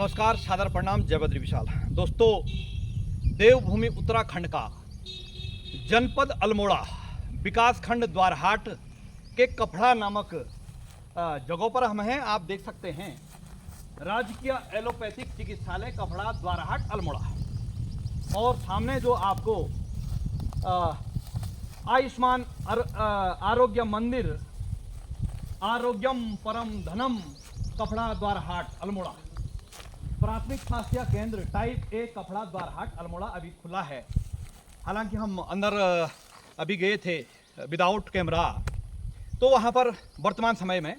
नमस्कार, सादर प्रणाम, जय बद्री विशाल। दोस्तों, देवभूमि उत्तराखंड का जनपद अल्मोड़ा विकासखंड द्वारहाट के कपड़ा नामक जगहों पर हम हैं। आप देख सकते हैं राजकीय एलोपैथिक चिकित्सालय कपड़ा द्वारहाट अल्मोड़ा, और सामने जो आपको आयुष्मान आरोग्य मंदिर आरोग्यम परम धनम कपड़ा द्वारहाट अल्मोड़ा प्राथमिक स्वास्थ्य केंद्र टाइप ए कपड़ा द्वारहाट अल्मोड़ा अभी खुला है। हालांकि हम अंदर अभी गए थे विदाउट कैमरा, तो वहाँ पर वर्तमान समय में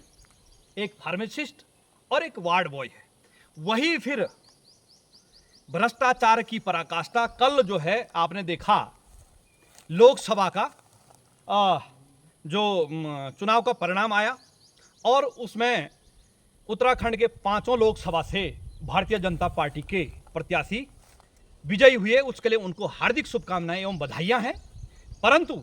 एक फार्मासिस्ट और एक वार्ड बॉय है। वही फिर भ्रष्टाचार की पराकाष्ठा कल जो है आपने देखा, लोकसभा का जो चुनाव का परिणाम आया और उसमें उत्तराखंड के 5 लोकसभा से भारतीय जनता पार्टी के प्रत्याशी विजयी हुए। उसके लिए उनको हार्दिक शुभकामनाएं एवं बधाइयां हैं। परंतु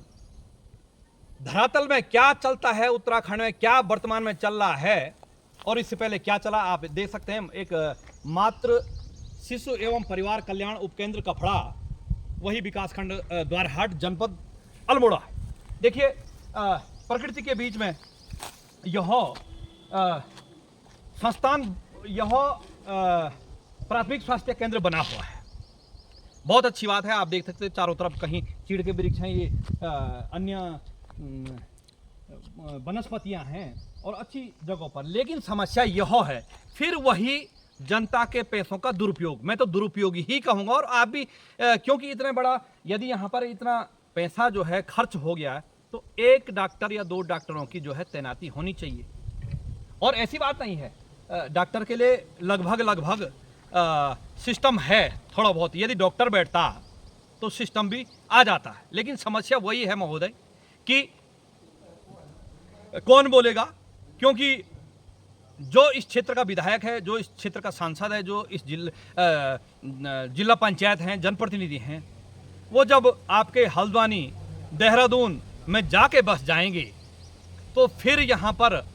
धरातल में क्या चलता है, उत्तराखंड में क्या वर्तमान में चल रहा है और इससे पहले क्या चला, आप देख सकते हैं। एक मातृ शिशु एवं परिवार कल्याण उपकेंद्र कपड़ा, वही विकासखंड द्वारहाट जनपद अल्मोड़ा है। देखिए, प्रकृति के बीच में यह संस्थान, यह प्राथमिक स्वास्थ्य केंद्र बना हुआ है। बहुत अच्छी बात है। आप देख सकते हैं चारों तरफ कहीं चीड़ के वृक्ष हैं, ये अन्य वनस्पतियां हैं और अच्छी जगहों पर। लेकिन समस्या यह है, फिर वही जनता के पैसों का दुरुपयोग, मैं तो दुरुपयोग ही कहूँगा। और आप भी क्योंकि इतने बड़ा, यदि यहाँ पर इतना पैसा जो है खर्च हो गया है, तो 1 डॉक्टर या 2 डॉक्टरों की जो है तैनाती होनी चाहिए। और ऐसी बात नहीं है, डॉक्टर के लिए लगभग सिस्टम है थोड़ा बहुत। यदि डॉक्टर बैठता तो सिस्टम भी आ जाता है। लेकिन समस्या वही है महोदय कि कौन बोलेगा, क्योंकि जो इस क्षेत्र का विधायक है, जो इस क्षेत्र का सांसद है, जो इस जिला पंचायत हैं, जनप्रतिनिधि हैं, वो जब आपके हल्द्वानी देहरादून में जाके बस जाएंगे, तो फिर यहाँ पर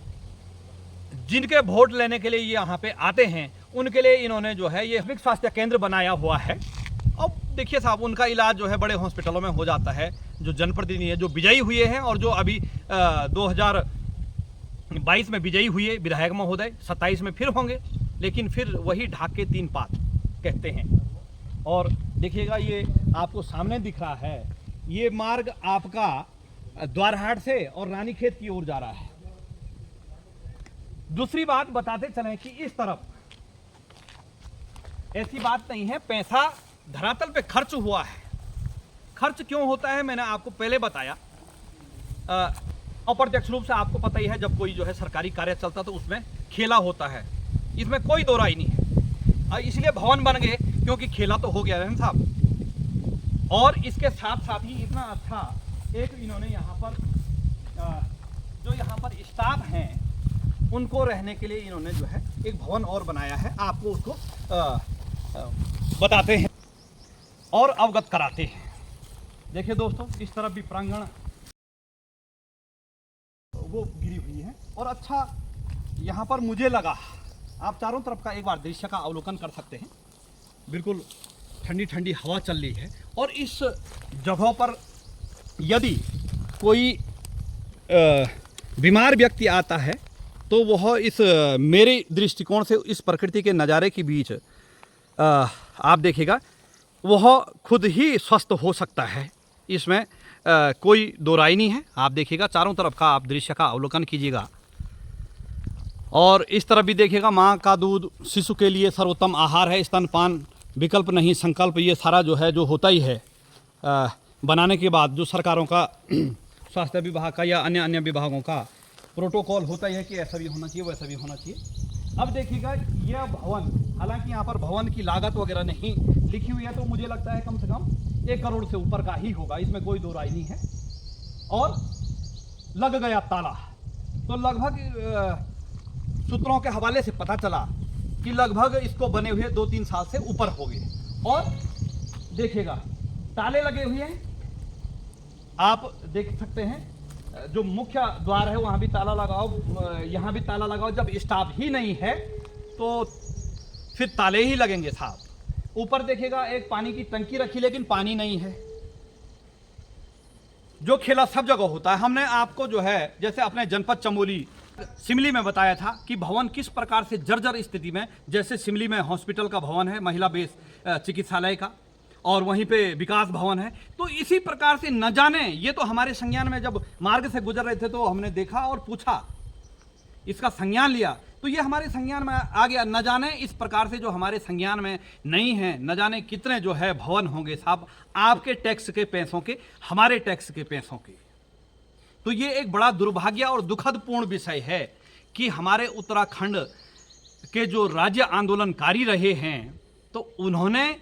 जिनके वोट लेने के लिए ये यहाँ पे आते हैं, उनके लिए इन्होंने जो है ये प्राथमिक स्वास्थ्य केंद्र बनाया हुआ है। अब देखिए साहब, उनका इलाज जो है बड़े हॉस्पिटलों में हो जाता है। जो जनप्रतिनिधि है, जो विजयी हुए हैं और जो अभी 2022 में विजयी हुए विधायक महोदय, 27 में फिर होंगे, लेकिन फिर वही ढाक के 3 पात कहते हैं। और देखिएगा, ये आपको सामने दिख रहा है, ये मार्ग आपका द्वारहाट से और रानीखेत की ओर जा रहा है। दूसरी बात बताते चलें कि इस तरफ ऐसी बात नहीं है, पैसा धरातल पे खर्च हुआ है। खर्च क्यों होता है, मैंने आपको पहले बताया। अप्रत्यक्ष रूप से आपको पता ही है, जब कोई जो है सरकारी कार्य चलता तो उसमें खेला होता है, इसमें कोई दो राय नहीं है। इसलिए भवन बन गए, क्योंकि खेला तो हो गया है साहब। और इसके साथ साथ ही इतना अच्छा एक इन्होंने यहाँ पर जो यहाँ पर स्टाफ हैं, उनको रहने के लिए इन्होंने जो है एक भवन और बनाया है। आपको उसको बताते हैं और अवगत कराते हैं। देखिए दोस्तों, इस तरफ भी प्रांगण वो गिरी हुई है और अच्छा यहाँ पर मुझे लगा, आप चारों तरफ का एक बार दृश्य का अवलोकन कर सकते हैं। बिल्कुल ठंडी ठंडी हवा चल रही है। और इस जगहों पर यदि कोई बीमार व्यक्ति आता है, तो वह इस मेरे दृष्टिकोण से इस प्रकृति के नज़ारे के बीच आप देखिएगा, वह खुद ही स्वस्थ हो सकता है। इसमें कोई दो राय नहीं है। आप देखिएगा, चारों तरफ का आप दृश्य का अवलोकन कीजिएगा। और इस तरफ भी देखिएगा, माँ का दूध शिशु के लिए सर्वोत्तम आहार है, स्तनपान विकल्प नहीं संकल्प। ये सारा जो है, जो होता ही है बनाने के बाद, जो सरकारों का स्वास्थ्य विभाग का या अन्य अन्य विभागों का प्रोटोकॉल होता ही है कि ऐसा भी होना चाहिए, वैसा भी होना चाहिए। अब देखिएगा, यह भवन, हालांकि यहाँ पर भवन की लागत वगैरह नहीं लिखी हुई है, तो मुझे लगता है कम से कम 1 करोड़ से ऊपर का ही होगा, इसमें कोई दो राय नहीं है। और लग गया ताला, तो लगभग सूत्रों के हवाले से पता चला कि लगभग इसको बने हुए 2-3 साल से ऊपर हो गए। और देखिएगा, ताले लगे हुए हैं, आप देख सकते हैं। जो मुख्य द्वार है वहाँ भी ताला लगाओ, यहाँ भी ताला लगाओ। जब स्टाफ ही नहीं है तो फिर ताले ही लगेंगे साहब। ऊपर देखिएगा एक पानी की टंकी रखी, लेकिन पानी नहीं है। जो खेला सब जगह होता है। हमने आपको जो है जैसे अपने जनपद चमोली सिमली में बताया था कि भवन किस प्रकार से जर्जर स्थिति में, जैसे सिमली में हॉस्पिटल का भवन है, महिला बेस चिकित्सालय का, और वहीं पे विकास भवन है। तो इसी प्रकार से न जाने, ये तो हमारे संज्ञान में जब मार्ग से गुजर रहे थे तो हमने देखा और पूछा, इसका संज्ञान लिया, तो ये हमारे संज्ञान में आ गया। न जाने इस प्रकार से जो हमारे संज्ञान में नहीं है, न जाने कितने जो है भवन होंगे साहब, आपके टैक्स के पैसों के, हमारे टैक्स के पैसों के। तो ये एक बड़ा दुर्भाग्य और दुखदपूर्ण विषय है कि हमारे उत्तराखंड के जो राज्य आंदोलनकारी रहे हैं, तो उन्होंने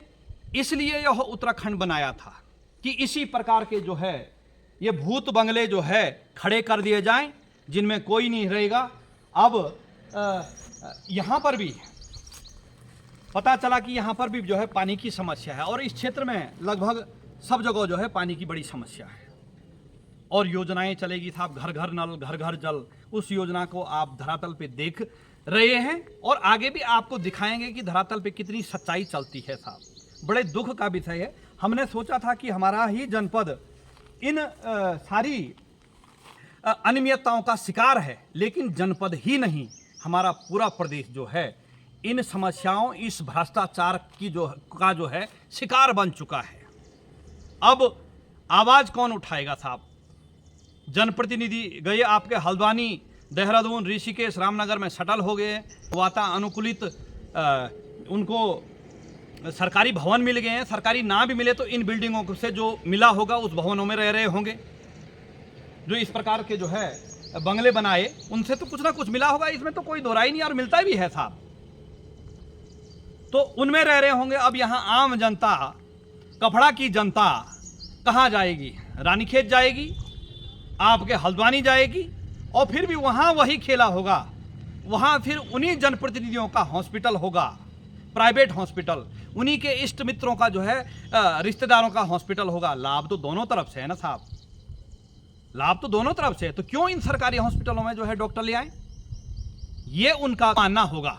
इसलिए यह उत्तराखंड बनाया था कि इसी प्रकार के जो है ये भूत बंगले जो है खड़े कर दिए जाएं, जिनमें कोई नहीं रहेगा। अब यहाँ पर भी पता चला कि यहाँ पर भी जो है पानी की समस्या है, और इस क्षेत्र में लगभग सब जगह जो है पानी की बड़ी समस्या है। और योजनाएं चलेगी साहब, घर घर नल, घर घर जल, उस योजना को आप धरातल पे देख रहे हैं, और आगे भी आपको दिखाएंगे कि धरातल पे कितनी सच्चाई चलती है साहब। बड़े दुख का विषय है। हमने सोचा था कि हमारा ही जनपद इन सारी अनियमितताओं का शिकार है, लेकिन जनपद ही नहीं, हमारा पूरा प्रदेश जो है इन समस्याओं, इस भ्रष्टाचार की जो है शिकार बन चुका है। अब आवाज कौन उठाएगा साहब? जनप्रतिनिधि गए आपके हल्द्वानी, देहरादून, ऋषिकेश, रामनगर में शटल हो गए, वातानुकूलित उनको सरकारी भवन मिल गए हैं। सरकारी ना भी मिले तो इन बिल्डिंगों से जो मिला होगा उस भवनों में रह रहे होंगे। जो इस प्रकार के जो है बंगले बनाए, उनसे तो कुछ ना कुछ मिला होगा, इसमें तो कोई दोहराई नहीं, और मिलता भी है साहब। तो उनमें रह रहे होंगे। अब यहाँ आम जनता, कपड़ा की जनता कहाँ जाएगी? रानीखेत जाएगी, आपके हल्द्वानी जाएगी, और फिर भी वहाँ वही खेला होगा। वहाँ फिर उन्हीं जनप्रतिनिधियों का हॉस्पिटल होगा, प्राइवेट हॉस्पिटल, उन्हीं के इष्ट मित्रों का जो है रिश्तेदारों का हॉस्पिटल होगा। लाभ तो दोनों तरफ से है ना साहब, लाभ तो दोनों तरफ से है। तो क्यों इन सरकारी हॉस्पिटलों में जो है डॉक्टर ले आए? ये उनका मानना होगा।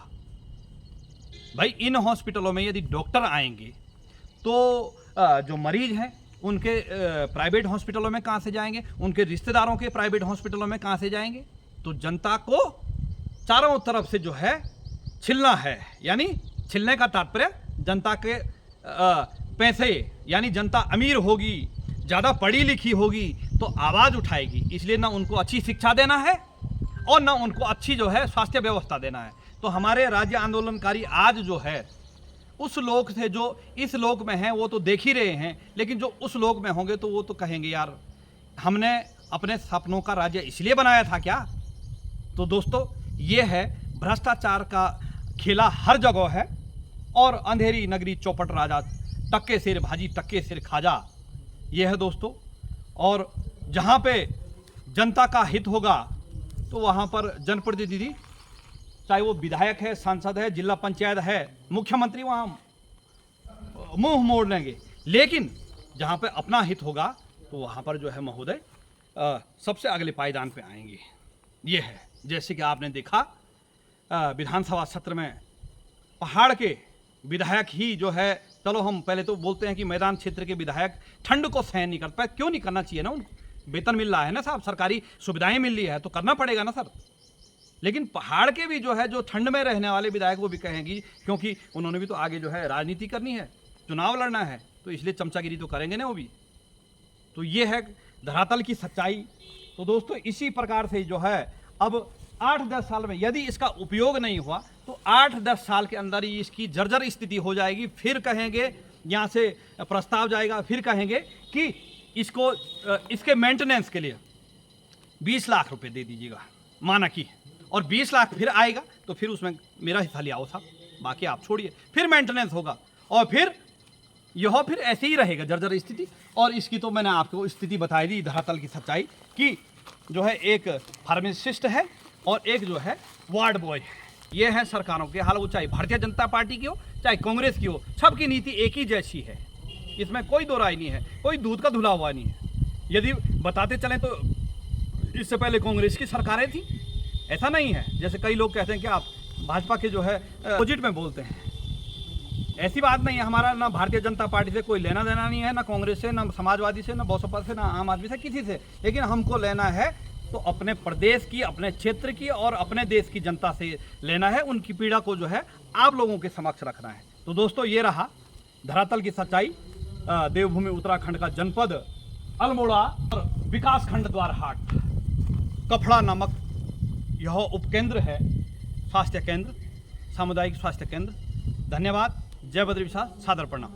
भाई इन हॉस्पिटलों में यदि डॉक्टर आएंगे तो जो मरीज हैं उनके प्राइवेट हॉस्पिटलों में कहाँ से जाएंगे? उनके रिश्तेदारों के प्राइवेट हॉस्पिटलों में कहाँ से जाएंगे? तो जनता को चारों तरफ से जो है छिलना है, यानी छिलने का तात्पर्य जनता के पैसे, यानी जनता अमीर होगी, ज़्यादा पढ़ी लिखी होगी तो आवाज़ उठाएगी। इसलिए ना उनको अच्छी शिक्षा देना है और ना उनको अच्छी जो है स्वास्थ्य व्यवस्था देना है। तो हमारे राज्य आंदोलनकारी आज जो है उस लोक से जो इस लोक में हैं वो तो देख ही रहे हैं, लेकिन जो उस लोक में होंगे तो वो तो कहेंगे यार हमने अपने सपनों का राज्य इसलिए बनाया था क्या? तो दोस्तों ये है भ्रष्टाचार का खेला हर जगह है, और अंधेरी नगरी चौपट राजा, टक्के सिर भाजी टक्के सिर खाजा, ये है दोस्तों। और जहाँ पे जनता का हित होगा तो वहाँ पर जनप्रतिनिधि, चाहे वो विधायक है, सांसद है, जिला पंचायत है, मुख्यमंत्री, वहाँ मुंह मोड़ लेंगे। लेकिन जहाँ पे अपना हित होगा तो वहाँ पर जो है महोदय सबसे अगले पायदान पे आएंगे। ये है, जैसे कि आपने देखा विधानसभा सत्र में पहाड़ के विधायक ही जो है, चलो हम पहले तो बोलते हैं कि मैदान क्षेत्र के विधायक ठंड को सहन नहीं कर पाए। क्यों नहीं करना चाहिए ना, उनको वेतन मिल रहा है ना साहब, सरकारी सुविधाएं मिल रही है तो करना पड़ेगा ना सर। लेकिन पहाड़ के भी जो है जो ठंड में रहने वाले विधायक वो भी कहेंगी, क्योंकि उन्होंने भी तो आगे जो है राजनीति करनी है, चुनाव लड़ना है, तो इसलिए चमचागिरी तो करेंगे ना वो भी। तो ये है धरातल की सच्चाई। तो दोस्तों इसी प्रकार से जो है अब 8-10 साल में यदि इसका उपयोग नहीं हुआ तो 8-10 साल के अंदर ही इसकी जर्जर स्थिति हो जाएगी। फिर कहेंगे, यहाँ से प्रस्ताव जाएगा, फिर कहेंगे कि इसको इसके मेंटेनेंस के लिए 20 लाख रुपए दे दीजिएगा माना कि, और 20 लाख फिर आएगा तो फिर उसमें मेरा हिस्सा ले आओ साहब, बाकी आप छोड़िए। फिर मेंटेनेंस होगा और फिर यह फिर ऐसे ही रहेगा जर्जर स्थिति। और इसकी तो मैंने आपको स्थिति बताई दी, धरातल की सच्चाई, कि जो है एक फार्मासिस्ट है और एक जो है वार्ड बॉय है। ये है सरकारों के हाल, वो चाहे भारतीय जनता पार्टी की हो चाहे कांग्रेस की हो, सबकी नीति एक ही जैसी है, इसमें कोई दो राय नहीं है, कोई दूध का धुला हुआ नहीं है। यदि बताते चलें तो इससे पहले कांग्रेस की सरकारें थी, ऐसा नहीं है जैसे कई लोग कहते हैं कि आप भाजपा के जो है अपोजिट में बोलते हैं। ऐसी बात नहीं है, हमारा ना भारतीय जनता पार्टी से कोई लेना देना नहीं है, ना कांग्रेस से, ना समाजवादी से, ना बसपा से, ना आम आदमी से, किसी से। लेकिन हमको लेना है तो अपने प्रदेश की, अपने क्षेत्र की और अपने देश की जनता से लेना है। उनकी पीड़ा को जो है आप लोगों के समक्ष रखना है। तो दोस्तों, ये रहा धरातल की सच्चाई। देवभूमि उत्तराखंड का जनपद अल्मोड़ा और विकास खंड द्वारहाट, कफड़ा नामक यह उपकेंद्र है, स्वास्थ्य केंद्र, सामुदायिक स्वास्थ्य केंद्र। धन्यवाद। जय बद्री विशाल, सादर प्रणाम।